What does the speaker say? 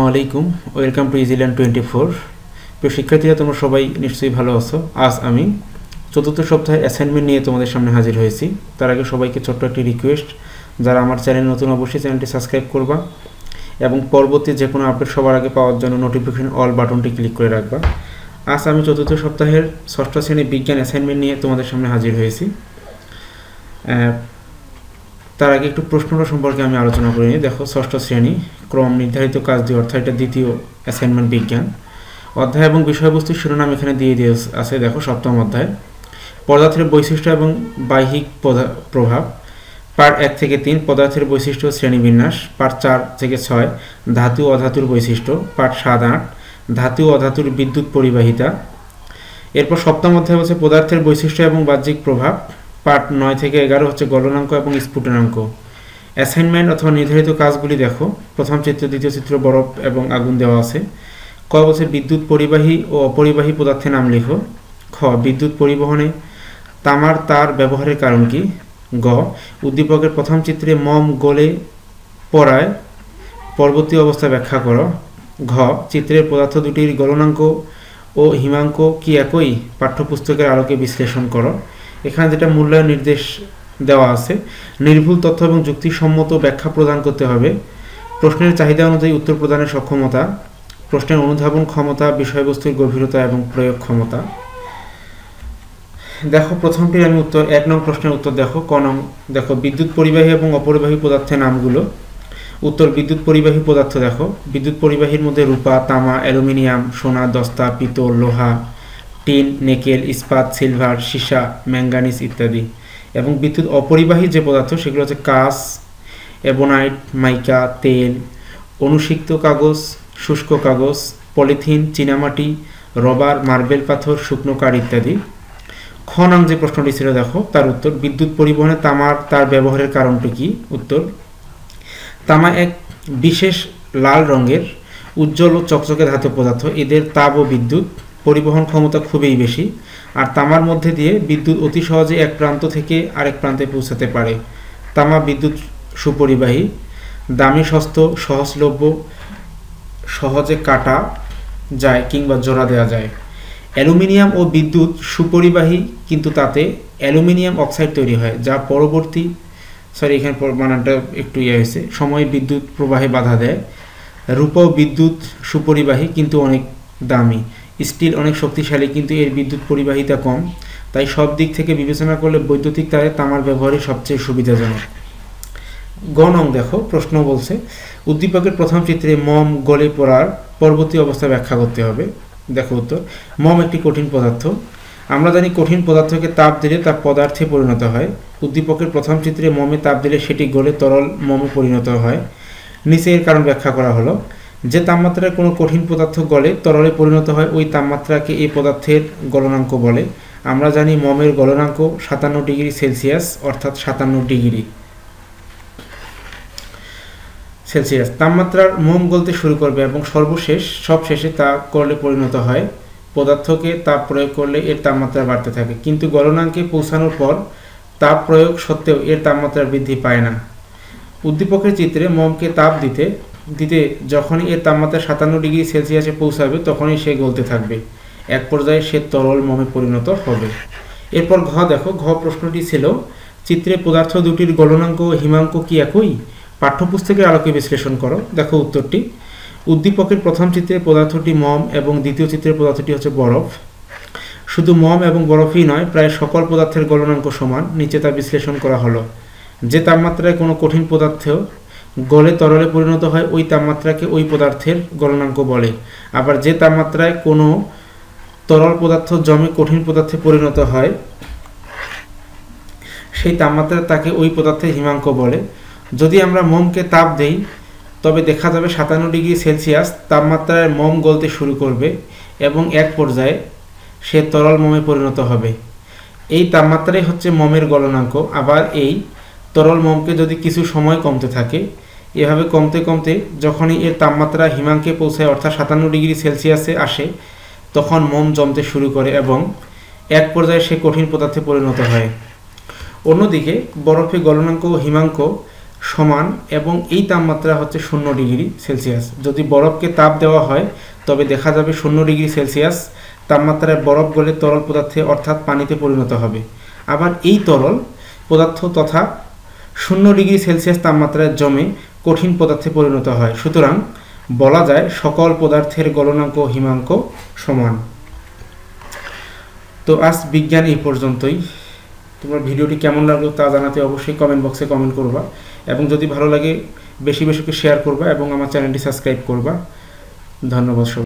আসসালামু আলাইকুম, welcome to ইজিল্যান্ড 24। প্রিয় শিক্ষার্থীরা, তোমরা সবাই নিশ্চয়ই ভালো আছো। আজ আমি চতুর্থ সপ্তাহে অ্যাসাইনমেন্ট নিয়ে তোমাদের সামনে হাজির হয়েছি। তার আগে সবাইকে ছোট্ট একটি রিকোয়েস্ট, যারা আমার চ্যানেল নতুন অবশ্যই চ্যানেলটি সাবস্ক্রাইব করবা এবং পরবর্তী যে কোনো আপডেট সবার আগে পাওয়ার জন্য নোটিফিকেশন অল বাটনটি ক্লিক করে রাখবা। আজ আমি চতুর্থ সপ্তাহের ষষ্ঠ শ্রেণীর বিজ্ঞান অ্যাসাইনমেন্ট নিয়ে তোমাদের সামনে হাজির হয়েছি। তার আগে একটু প্রশ্নটা সম্পর্কে আমি আলোচনা করে নিই। দেখো, ষষ্ঠ শ্রেণী ক্রম নির্ধারিত কাজ দিয়ে, অর্থাৎ এটা দ্বিতীয় অ্যাসাইনমেন্ট বিজ্ঞান। অধ্যায় এবং বিষয়বস্তুর শিরোনাম এখানে দিয়ে আছে। দেখো, সপ্তম অধ্যায় পদার্থের বৈশিষ্ট্য এবং বাহ্যিক প্রভাব, পার্ট 1 থেকে 3 পদার্থের বৈশিষ্ট্য শ্রেণীবিন্যাস, পার্ট 4 থেকে 6 ধাতু অধাতুর বৈশিষ্ট্য, পার্ট 7-8 ধাতু অধাতুর বিদ্যুৎ পরিবাহিতা। এরপর সপ্তম অধ্যায় হচ্ছে পদার্থের বৈশিষ্ট্য এবং বাহ্যিক প্রভাব, পার্ট 9 থেকে 11 হচ্ছে গলনাঙ্ক এবং স্ফুটনাঙ্ক। অ্যাসাইনমেন্ট অথবা নির্ধারিত কাজগুলি দেখো। প্রথম চিত্র, দ্বিতীয় চিত্র বরফ এবং আগুন দেওয়া আছে। ক বলছে বিদ্যুৎ পরিবাহী ও অপরিবাহী পদার্থের নাম লিখো। খ বিদ্যুৎ পরিবহনে তামার তার ব্যবহারের কারণ কি। গ উদ্দীপকের প্রথম চিত্রে মম গলে পড়ায় পরবর্তী অবস্থা ব্যাখ্যা করো। ঘ চিত্রের পদার্থ দুটির গলনাঙ্ক ও হিমাঙ্ক কি একই, পাঠ্যপুস্তকের আলোকে বিশ্লেষণ করো। এখানে যেটা মূল্যায়ন নির্দেশ দেওয়া আছে, নির্ভুল তথ্য এবং যুক্তিসম্মত ব্যাখ্যা প্রদান করতে হবে। প্রশ্নের চাহিদা অনুযায়ী উত্তর প্রদানের সক্ষমতা, প্রশ্নের অনুধাবন ক্ষমতা, বিষয়বস্তুর গভীরতা এবং প্রয়োগ ক্ষমতা। দেখো, প্রথমটির আমি উত্তর 1 নং প্রশ্নের উত্তর দেখো। ক নং দেখো, বিদ্যুৎ পরিবাহী এবং অপরিবাহী পদার্থের নামগুলো। উত্তর বিদ্যুৎ পরিবাহী পদার্থ দেখো, বিদ্যুৎ পরিবাহীর মধ্যে রূপা, তামা, অ্যালুমিনিয়াম, সোনা, দস্তা, পিতল, লোহা, টিন, নিকেল, ইস্পাত, সিলভার, সীসা, ম্যাঙ্গানিজ ইত্যাদি। এবং বিদ্যুৎ অপরিবাহী যে পদার্থ সেগুলো হচ্ছে কাঁচ, এবনাইট, মাইকা, তেল, অনুসিক্ত কাগজ, শুষ্ক কাগজ, পলিথিন, চীনামাটি, রবার, মার্বেল পাথর, শুকনো কাঠ ইত্যাদি। খ নং যে প্রশ্নটি ছিল দেখো, তার উত্তর বিদ্যুৎ পরিবহনে তামার তার ব্যবহারের কারণটি কি। উত্তর তামা এক বিশেষ লাল রঙের উজ্জ্বল ও চকচকে ধাতব পদার্থ। এদের তাপ ও বিদ্যুৎ পরিবহন ক্ষমতা খুবই বেশি, আর তামার মধ্যে দিয়ে বিদ্যুৎ অতি সহজে এক প্রান্ত থেকে আরেক প্রান্তে পৌঁছাতে পারে। তামা বিদ্যুৎ সুপরিবাহী, দামি, সস্তা, সহজলভ্য, সহজে কাটা যায় কিংবা জোড়া দেওয়া যায়। অ্যালুমিনিয়াম ও বিদ্যুৎ সুপরিবাহী, কিন্তু তাতে অ্যালুমিনিয়াম অক্সাইড তৈরি হয়, যা পরবর্তী এখানে বানানটা একটু হয়েছে, সময়ে বিদ্যুৎ প্রবাহে বাধা দেয়। রূপা ও বিদ্যুৎ সুপরিবাহী কিন্তু অনেক দামি। স্টিল অনেক শক্তিশালী, কিন্তু এর বিদ্যুৎ পরিবাহিতা কম। তাই সব দিক থেকে বিবেচনা করলে বৈদ্যুতিক তারে তামার ব্যবহারই সবচেয়ে সুবিধাজনক। গ নং দেখো, প্রশ্ন বলছে উদ্দীপকের প্রথম চিত্রে মম গলে পড়ার পরবর্তী অবস্থা ব্যাখ্যা করতে হবে। দেখো উত্তর, মম একটি কঠিন পদার্থ। আমরা জানি কঠিন পদার্থকে তাপ দিলে তা পদার্থে পরিণত হয়। উদ্দীপকের প্রথম চিত্রে মমে তাপ দিলে সেটি গলে তরল মমে পরিণত হয়। নিচে এর কারণ ব্যাখ্যা করা হলো। যে তাপমাত্রায় কোনো কঠিন পদার্থ গলে তরলে পরিণত হয়, ওই তাপমাত্রাকে এই পদার্থের গলনাঙ্ক বলে। আমরা জানি মমের গলনাঙ্ক 57 ডিগ্রি সেলসিয়াস, অর্থাৎ 57 ডিগ্রি সেলসিয়াস। তাপমাত্রার মোম গলতে শুরু করবে এবং সবশেষে তা করলে পরিণত হয়। পদার্থকে তাপ প্রয়োগ করলে এর তাপমাত্রা বাড়তে থাকে, কিন্তু গলনাঙ্কে পৌঁছানোর পর তাপ প্রয়োগ সত্ত্বেও এর তাপমাত্রা বৃদ্ধি পায় না। উদ্দীপকের চিত্রে মোমকে তাপ দিতে যখনই এর তাপমাত্রা 57 ডিগ্রি সেলসিয়াসে পৌঁছাবে, তখনই সে গলতে থাকবে। এক পর্যায়ে সে তরল মোমে পরিণত হবে। এরপর ঘ দেখো, ঘ প্রশ্নটি ছিল চিত্রে পদার্থ দুটির গলনাঙ্ক ও হিমাঙ্ক কি একই, পাঠ্যপুস্তকের আলোকে বিশ্লেষণ করো। দেখো উত্তরটি, উদ্দীপকের প্রথম চিত্রে পদার্থটি মম এবং দ্বিতীয় চিত্রের পদার্থটি হচ্ছে বরফ। শুধু মম এবং বরফই নয়, প্রায় সকল পদার্থের গলনাঙ্ক সমান। নিচে তা বিশ্লেষণ করা হলো। যে তাপমাত্রায় কোনো কঠিন পদার্থ গলে তরলে পরিণত হয়, ওই তাপমাত্রাকে ওই পদার্থের গলনাঙ্ক বলে। আবার যে তাপমাত্রায় কোনো তরল পদার্থ জমে কঠিন পদার্থে পরিণত হয়, সেই তাপমাত্রা তাকে ওই পদার্থের হিমাঙ্ক বলে। যদি আমরা মোমকে তাপ দেই, তবে দেখা যাবে 57 ডিগ্রি সেলসিয়াস তাপমাত্রায় মোম গলতে শুরু করবে এবং এক পর্যায়ে সে তরল মোমে পরিণত হবে। এই তাপমাত্রাই হচ্ছে মোমের গলনাঙ্ক। আবার এই তরল মোমকে যদি কিছু সময় কমতে থাকে, এভাবে কমতে কমতে যখনই এর তাপমাত্রা হিমাঙ্কে পৌঁছায়, অর্থাৎ 57 ডিগ্রি সেলসিয়াসে আসে, তখন মোম জমতে শুরু করে এবং এক পর্যায়ে সে কঠিন পদার্থে পরিণত হয়। অন্যদিকে বরফে গলনাঙ্ক ও হিমাঙ্ক সমান এবং এই তাপমাত্রা হচ্ছে 0 ডিগ্রি সেলসিয়াস। যদি বরফকে তাপ দেওয়া হয় তবে দেখা যাবে 0 ডিগ্রি সেলসিয়াস তাপমাত্রায় বরফ গলে তরল পদার্থে অর্থাৎ পানিতে পরিণত হবে। আবার এই তরল পদার্থ তথা 0 ডিগ্রি সেলসিয়াস তাপমাত্রায় জমে কঠিন পদার্থে পরিণত হয়। সুতরাং বলা যায় সকল পদার্থের গলনাঙ্ক হিমাঙ্ক সমান। তো আজ বিজ্ঞান এই পর্যন্তই। তোমার ভিডিওটি কেমন লাগলো তা জানাতে অবশ্যই কমেন্ট বক্সে কমেন্ট করবা, এবং যদি ভালো লাগে বেশি বেশি করে শেয়ার করবা এবং আমার চ্যানেলটি সাবস্ক্রাইব করবা। ধন্যবাদ।